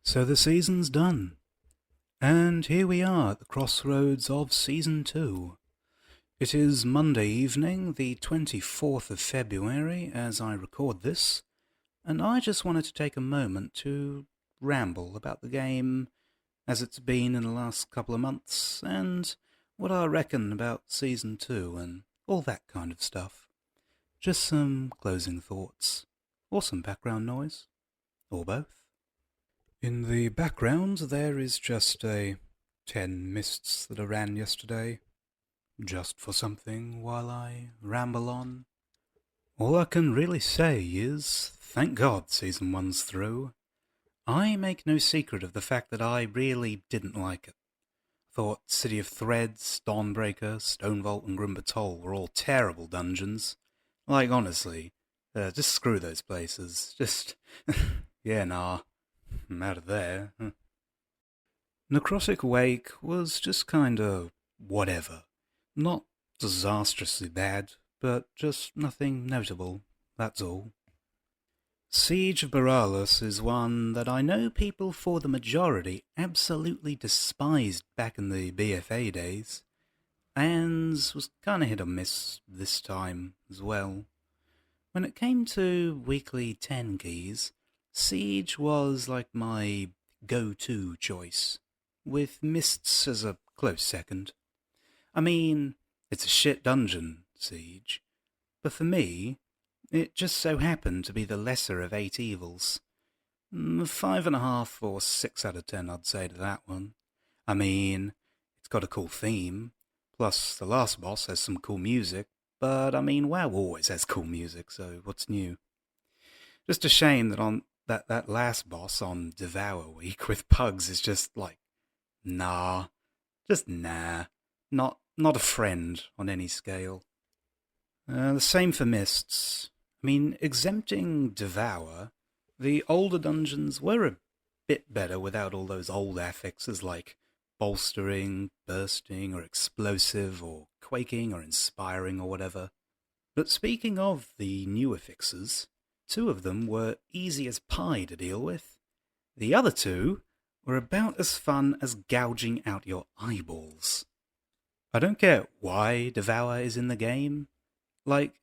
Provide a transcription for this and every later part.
So the season's done, and here we are at the crossroads of Season 2. It is Monday evening, the 24th of February, as I record this, and I just wanted to take a moment to ramble about the game as it's been in the last couple of months, and what I reckon about Season 2 and all that kind of stuff. Just some closing thoughts, or some background noise, or both. In the background, there is just a 10 mists that I ran yesterday, just for something while I ramble on. All I can really say is, thank God Season 1's through. I make no secret of the fact that I really didn't like it. Thought City of Threads, Dawnbreaker, Stonevault, and Grim Batol were all terrible dungeons. Like, honestly, just screw those places. Just, yeah, nah. I'm out of there. Necrotic Wake was just kinda whatever. Not disastrously bad, but just nothing notable, that's all. Siege of Boralus is one that I know people for the majority absolutely despised back in the BFA days, and was kinda hit or miss this time as well. When it came to weekly 10 keys, Siege was like my go-to choice, with Mists as a close second. I mean, it's a shit dungeon, Siege, but for me, it just so happened to be the lesser of eight evils. 5.5 or 6 out of 10, I'd say to that one. I mean, it's got a cool theme, plus the last boss has some cool music, but I mean, WoW always has cool music, so what's new? Just a shame that that last boss on Devour Week with Pugs is just like, nah, just nah, not a friend on any scale. The same for Mists. I mean, exempting Devour, the older dungeons were a bit better without all those old affixes like bolstering, bursting, or explosive, or quaking, or inspiring, or whatever. But speaking of the new affixes, two of them were easy as pie to deal with. The other two were about as fun as gouging out your eyeballs. I don't care why Devour is in the game. Like,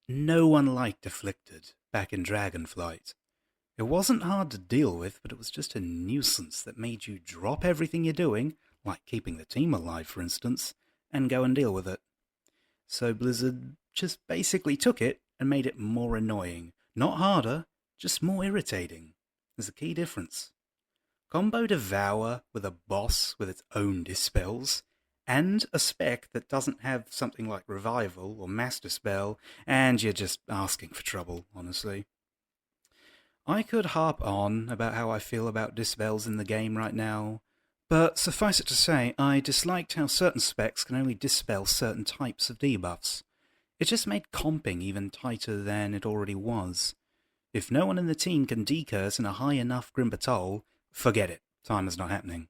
no one liked Afflicted back in Dragonflight. It wasn't hard to deal with, but it was just a nuisance that made you drop everything you're doing, like keeping the team alive, for instance, and go and deal with it. So Blizzard just basically took it and made it more annoying. Not harder, just more irritating. There's a key difference. Combo Devour with a boss with its own dispels, and a spec that doesn't have something like Revival or Master Spell, and you're just asking for trouble, honestly. I could harp on about how I feel about dispels in the game right now, but suffice it to say, I disliked how certain specs can only dispel certain types of debuffs. It just made comping even tighter than it already was. If no one in the team can decurse in a high enough Grim Batol, forget it, time is not happening.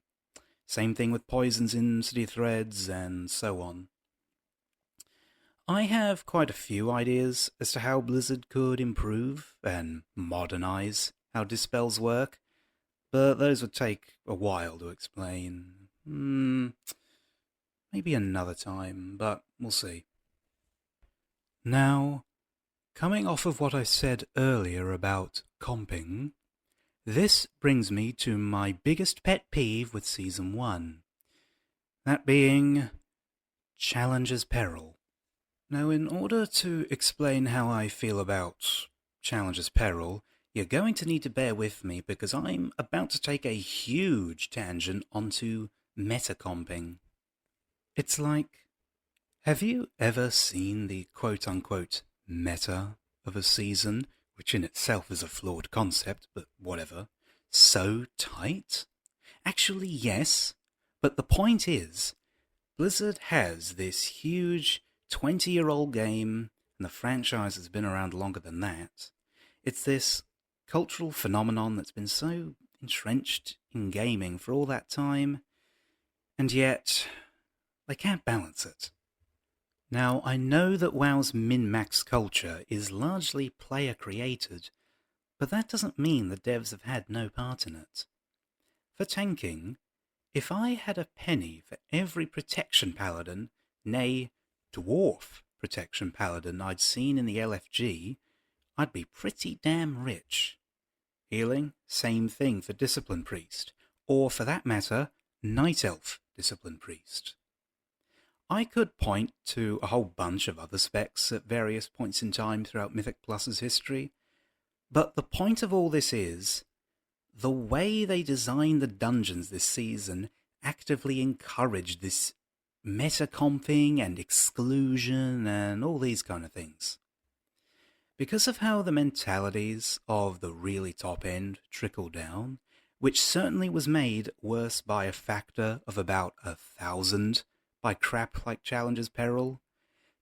Same thing with poisons in City Threads, and so on. I have quite a few ideas as to how Blizzard could improve and modernize how dispels work, but those would take a while to explain. Maybe another time, but we'll see. Now, coming off of what I said earlier about comping, this brings me to my biggest pet peeve with Season 1. That being Challenger's Peril. Now, in order to explain how I feel about Challenger's Peril, you're going to need to bear with me because I'm about to take a huge tangent onto metacomping. It's like, have you ever seen the quote-unquote meta of a season, which in itself is a flawed concept, but whatever, so tight? Actually, yes, but the point is, Blizzard has this huge 20-year-old game, and the franchise has been around longer than that. It's this cultural phenomenon that's been so entrenched in gaming for all that time, and yet they can't balance it. Now, I know that WoW's min-max culture is largely player-created, but that doesn't mean the devs have had no part in it. For tanking, if I had a penny for every protection paladin, nay, dwarf protection paladin I'd seen in the LFG, I'd be pretty damn rich. Healing, same thing for Discipline Priest, or for that matter, Night Elf Discipline Priest. I could point to a whole bunch of other specs at various points in time throughout Mythic Plus's history, but the point of all this is, the way they designed the dungeons this season actively encouraged this meta-comping and exclusion and all these kind of things. Because of how the mentalities of the really top end trickle down, which certainly was made worse by a factor of about 1,000 by crap like Challenger's Peril,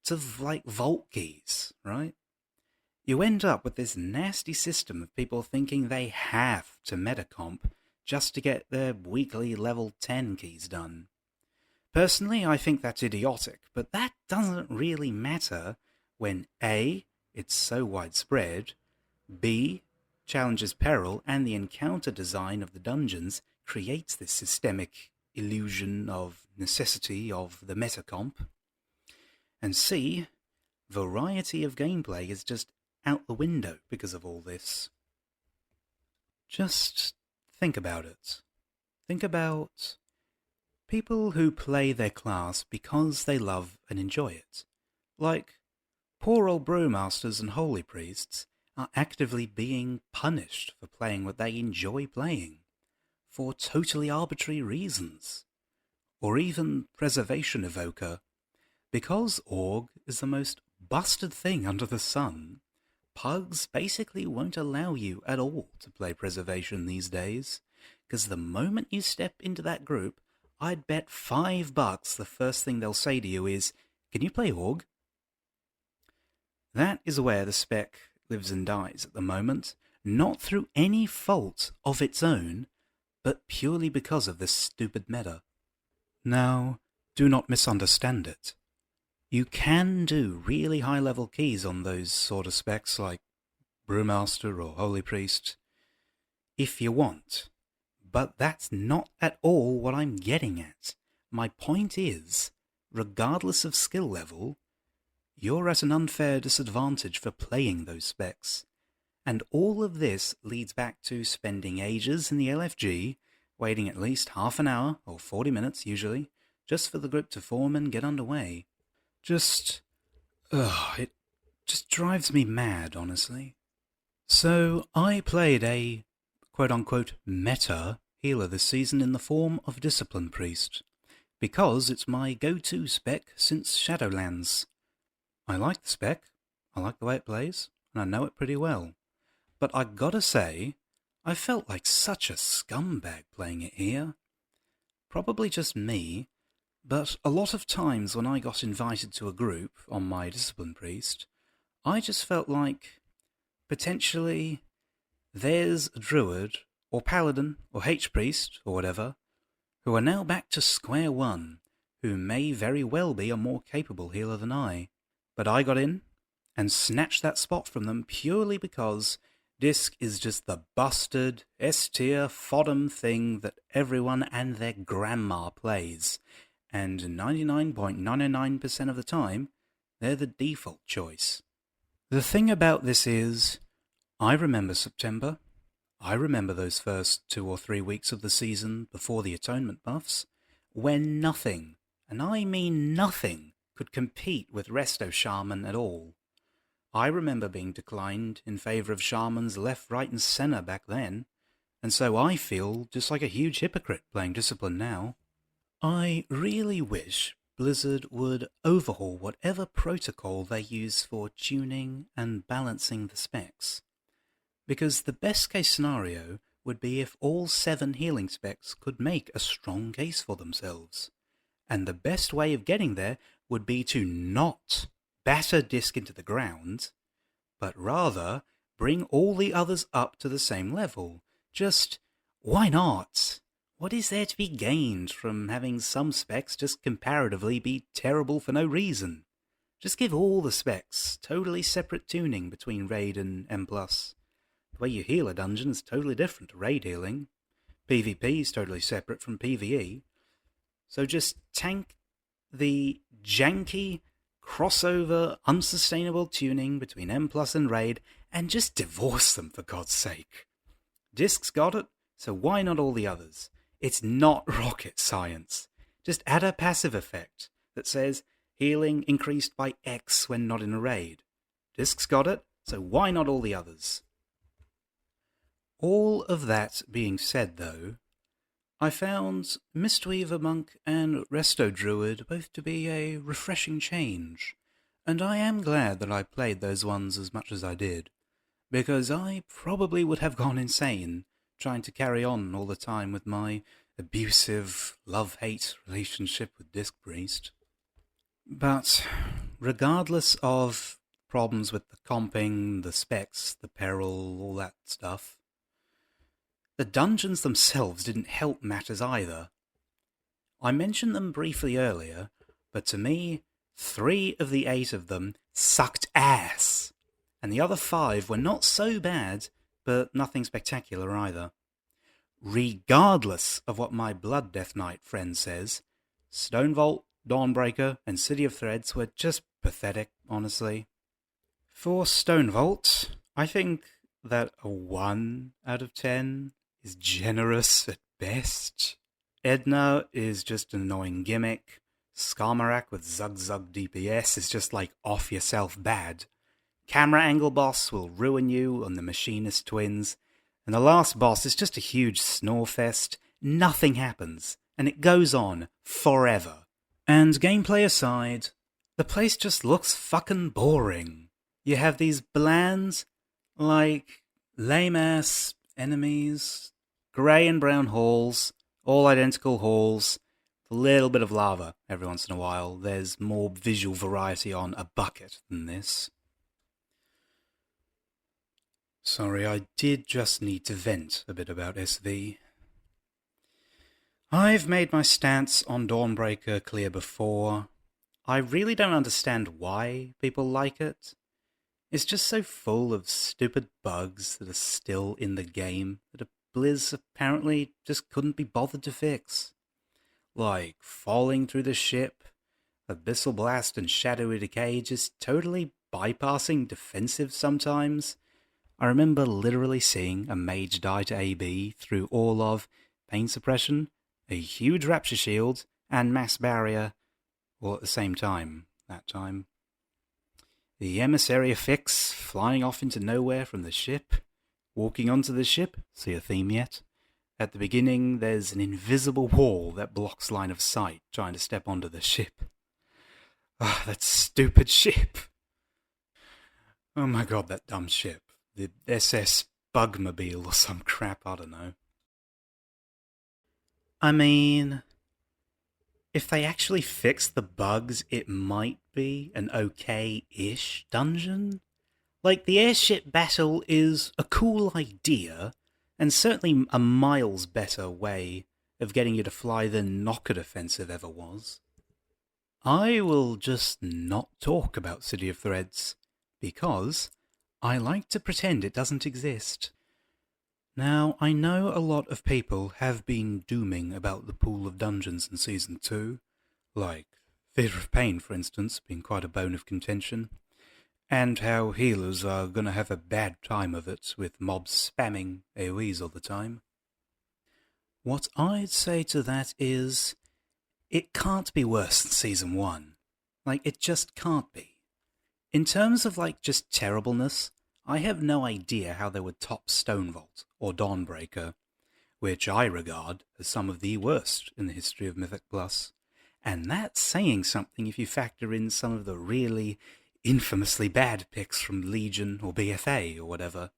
to like vault keys, right? You end up with this nasty system of people thinking they have to metacomp just to get their weekly level 10 keys done. Personally, I think that's idiotic, but that doesn't really matter when A, it's so widespread, B, Challenger's Peril and the encounter design of the dungeons creates this systemic illusion of necessity of the metacomp, and C, variety of gameplay is just out the window because of all this. Just think about it. Think about people who play their class because they love and enjoy it. Like, poor old brewmasters and holy priests are actively being punished for playing what they enjoy playing, for totally arbitrary reasons. Or even Preservation Evoker. Because Org is the most busted thing under the sun, Pugs basically won't allow you at all to play Preservation these days, because the moment you step into that group, I'd bet $5 the first thing they'll say to you is, "Can you play Org?" That is where the spec lives and dies at the moment, not through any fault of its own, but purely because of this stupid meta. Now, do not misunderstand it. You can do really high-level keys on those sort of specs like Brewmaster or Holy Priest, if you want. But that's not at all what I'm getting at. My point is, regardless of skill level, you're at an unfair disadvantage for playing those specs. And all of this leads back to spending ages in the LFG, waiting at least half an hour, or 40 minutes usually, just for the group to form and get underway. It just drives me mad, honestly. So I played a quote-unquote meta healer this season in the form of Discipline Priest, because it's my go-to spec since Shadowlands. I like the spec, I like the way it plays, and I know it pretty well. But I gotta say, I felt like such a scumbag playing it here. Probably just me, but a lot of times when I got invited to a group on my Discipline Priest, I just felt like, potentially, there's a druid, or paladin, or H-priest, or whatever, who are now back to square one, who may very well be a more capable healer than I. But I got in, and snatched that spot from them purely because Disc is just the busted, S-tier, fodder thing that everyone and their grandma plays, and 99.999% of the time, they're the default choice. The thing about this is, I remember September. I remember those first 2 or 3 weeks of the season before the atonement buffs, when nothing, and I mean nothing, could compete with Resto Shaman at all. I remember being declined in favour of Shamans left, right and centre back then, and so I feel just like a huge hypocrite playing Discipline now. I really wish Blizzard would overhaul whatever protocol they use for tuning and balancing the specs. Because the best case scenario would be if all 7 healing specs could make a strong case for themselves. And the best way of getting there would be to not batter Disc into the ground, but rather bring all the others up to the same level. Just, why not? What is there to be gained from having some specs just comparatively be terrible for no reason? Just give all the specs totally separate tuning between Raid and M+. The way you heal a dungeon is totally different to Raid healing. PvP is totally separate from PvE. So just tank the janky, crossover, unsustainable tuning between M Plus and Raid and just divorce them, for God's sake. Disc's got it, so why not all the others? It's not rocket science. Just add a passive effect that says healing increased by X when not in a raid. Disc's got it, so why not all the others? All of that being said, though, I found Mistweaver Monk and Resto Druid both to be a refreshing change, and I am glad that I played those ones as much as I did, because I probably would have gone insane trying to carry on all the time with my abusive love-hate relationship with Disc Priest. But regardless of problems with the comping, the specs, the peril, all that stuff, the dungeons themselves didn't help matters either. I mentioned them briefly earlier, but to me, 3 of the 8 of them sucked ass, and the other 5 were not so bad, but nothing spectacular either. Regardless of what my Blood Death Knight friend says, Stonevault, Dawnbreaker, and City of Threads were just pathetic, honestly. For Stonevault, I think that a 1 out of 10 is generous at best. Edna is just an annoying gimmick. Skarmorak with Zug Zug DPS is just like off yourself bad. Camera angle boss will ruin you on the Machinist Twins. And the last boss is just a huge snore fest. Nothing happens. And it goes on forever. And gameplay aside, the place just looks fucking boring. You have these bland, lame-ass enemies, grey and brown halls, all identical halls, a little bit of lava every once in a while. There's more visual variety on a bucket than this. Sorry, I did just need to vent a bit about SV. I've made my stance on Dawnbreaker clear before. I really don't understand why people like it. It's just so full of stupid bugs that are still in the game that a Blizz apparently just couldn't be bothered to fix. Like falling through the ship, Abyssal Blast and Shadowy Decay just totally bypassing defensive sometimes. I remember literally seeing a mage die to AB through all of Pain Suppression, a huge Rapture Shield, and Mass Barrier, all at the same time, that time. The Emissary Affix flying off into nowhere from the ship, walking onto the ship, see a theme yet? At the beginning, there's an invisible wall that blocks line of sight trying to step onto the ship. Ah, that stupid ship! Oh my god, that dumb ship. The SS Bugmobile or some crap, I don't know. I mean, if they actually fix the bugs, it might be an okay-ish dungeon. Like, the airship battle is a cool idea, and certainly a miles better way of getting you to fly than Knocker Offensive ever was. I will just not talk about City of Threads, because I like to pretend it doesn't exist. Now, I know a lot of people have been dooming about the pool of dungeons in Season 2, like Theatre of Pain, for instance, being quite a bone of contention, and how healers are going to have a bad time of it with mobs spamming AoEs all the time. What I'd say to that is, it can't be worse than Season 1. Like, it just can't be. In terms of, just terribleness, I have no idea how they would top Stonevault or Dawnbreaker, which I regard as some of the worst in the history of Mythic Plus. And that's saying something if you factor in some of the really infamously bad picks from Legion or BFA or whatever.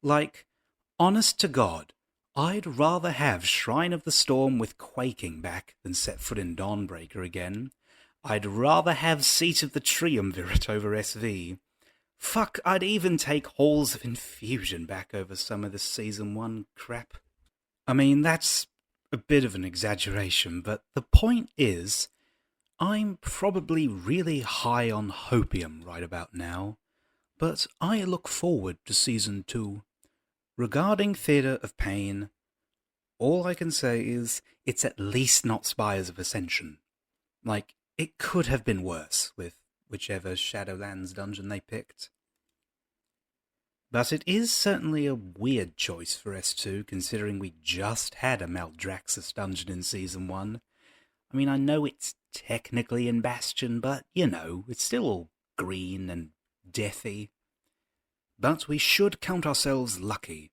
Like, honest to God, I'd rather have Shrine of the Storm with Quaking back than set foot in Dawnbreaker again. I'd rather have Seat of the Triumvirate over SV. Fuck, I'd even take Halls of Infusion back over some of the Season 1 crap. I mean, that's a bit of an exaggeration, but the point is, I'm probably really high on hopium right about now, but I look forward to Season 2. Regarding Theatre of Pain, All I can say is it's at least not Spires of Ascension. Like, it could have been worse with whichever Shadowlands dungeon they picked. But it is certainly a weird choice for S2, considering we just had a Maldraxxus dungeon in Season 1. I mean, I know it's technically in Bastion, but, you know, it's still all green and deathy. But we should count ourselves lucky.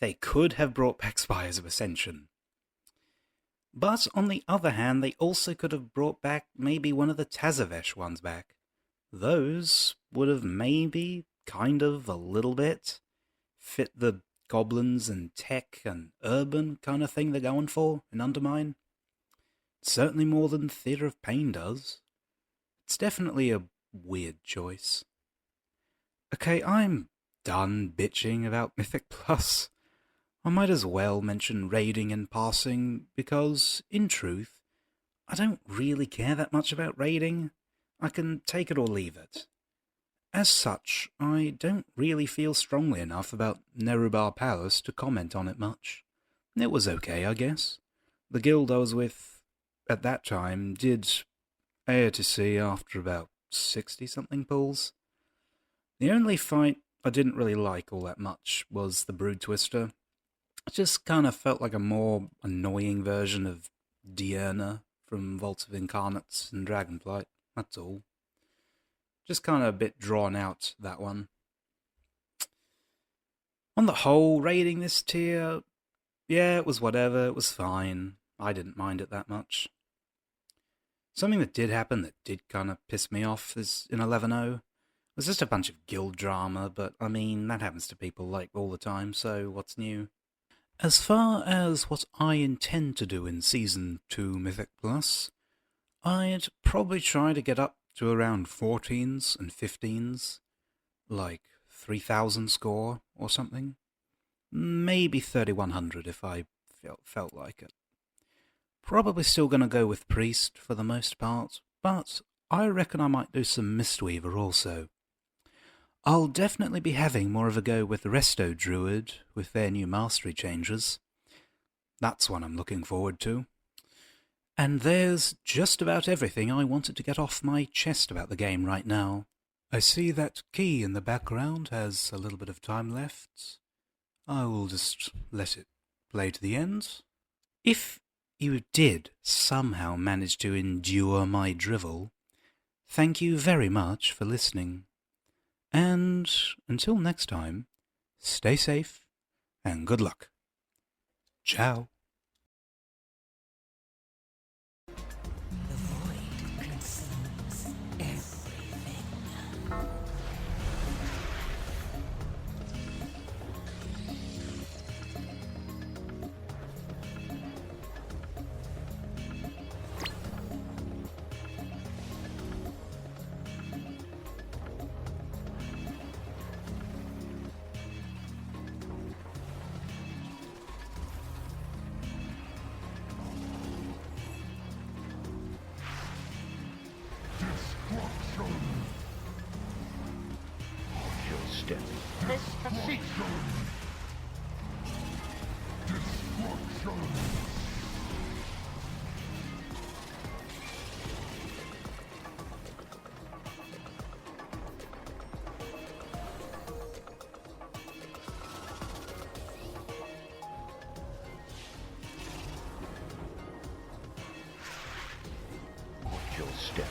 They could have brought back Spires of Ascension. But on the other hand, they also could have brought back maybe one of the Tazavesh ones back. Those would have maybe, kind of, a little bit, fit the goblins and tech and urban kind of thing they're going for in Undermine. Certainly more than Theatre of Pain does. It's definitely a weird choice. Okay, I'm done bitching about Mythic Plus. I might as well mention raiding in passing, because, in truth, I don't really care that much about raiding. I can take it or leave it. As such, I don't really feel strongly enough about Nerubar Palace to comment on it much. It was okay, I guess. The guild I was with at that time did AOTC after about 60-something pulls. The only fight I didn't really like all that much was the Brood Twister. It just kind of felt like a more annoying version of Diurna from Vault of Incarnates and Dragonflight, that's all. Just kind of a bit drawn out, that one. On the whole, rating this tier, yeah, it was whatever, it was fine. I didn't mind it that much. Something that did happen that did kind of piss me off is in 11.0. It was just a bunch of guild drama, but I mean, that happens to people like all the time, so what's new? As far as what I intend to do in Season 2 Mythic Plus, I'd probably try to get up to around 14s and 15s, like 3,000 score or something. Maybe 3,100 if I felt like it. Probably still going to go with Priest for the most part, but I reckon I might do some Mistweaver also. I'll definitely be having more of a go with Resto Druid with their new mastery changes. That's one I'm looking forward to. And there's just about everything I wanted to get off my chest about the game right now. I see that Key in the background has a little bit of time left. I will just let it play to the end. If you did somehow manage to endure my drivel, thank you very much for listening. And until next time, stay safe and good luck. Ciao. The void consumes everything. Step. Watch your step.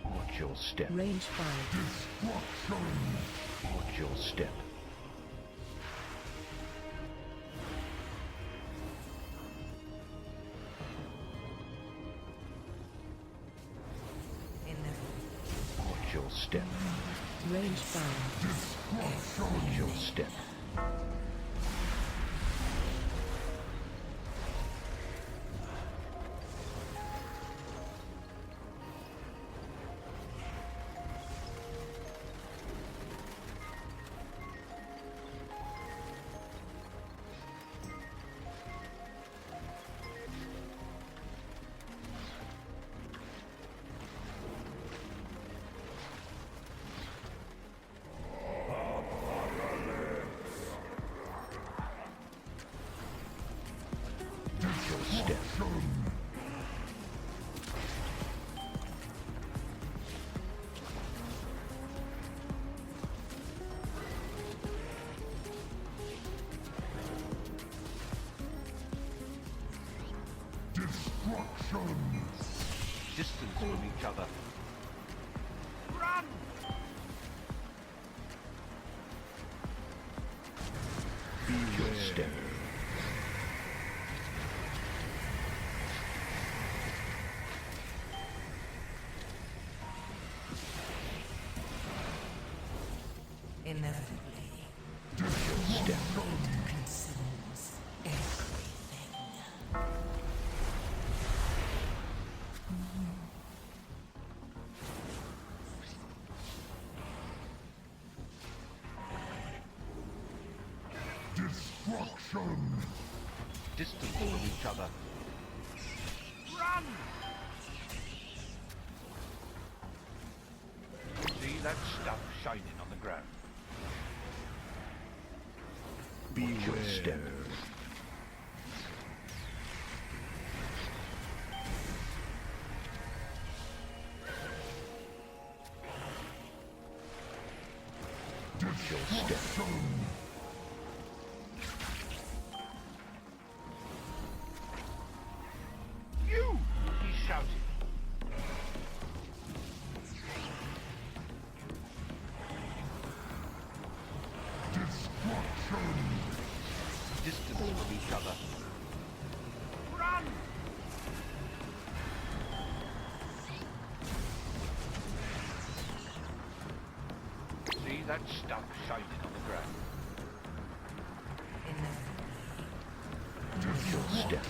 Watch your step. Range 5. Watch your step. Watch your step. Range 5. Watch your step. Distance from each other. Watch your step. Inevitably Step. consumes everything. Distance from each other. See that stuff shining on the ground? Watch your step. Watch your step. You! He shouted. Distance from each other. Run! See that stuff shining on the ground? Watch your step.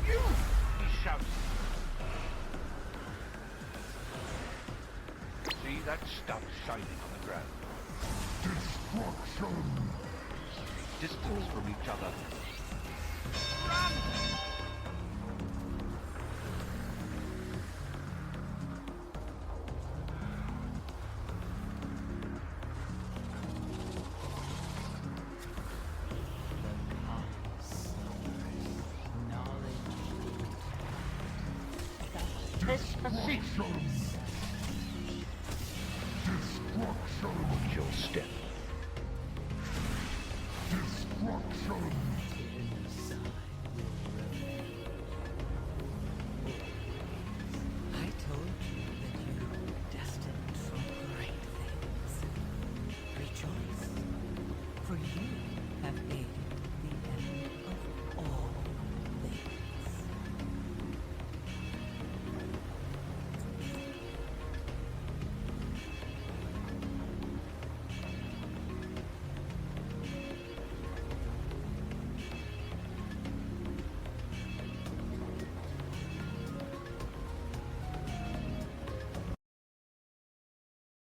You! He shouted. See that stuff shining on the ground? Distance from each other. Watch your step.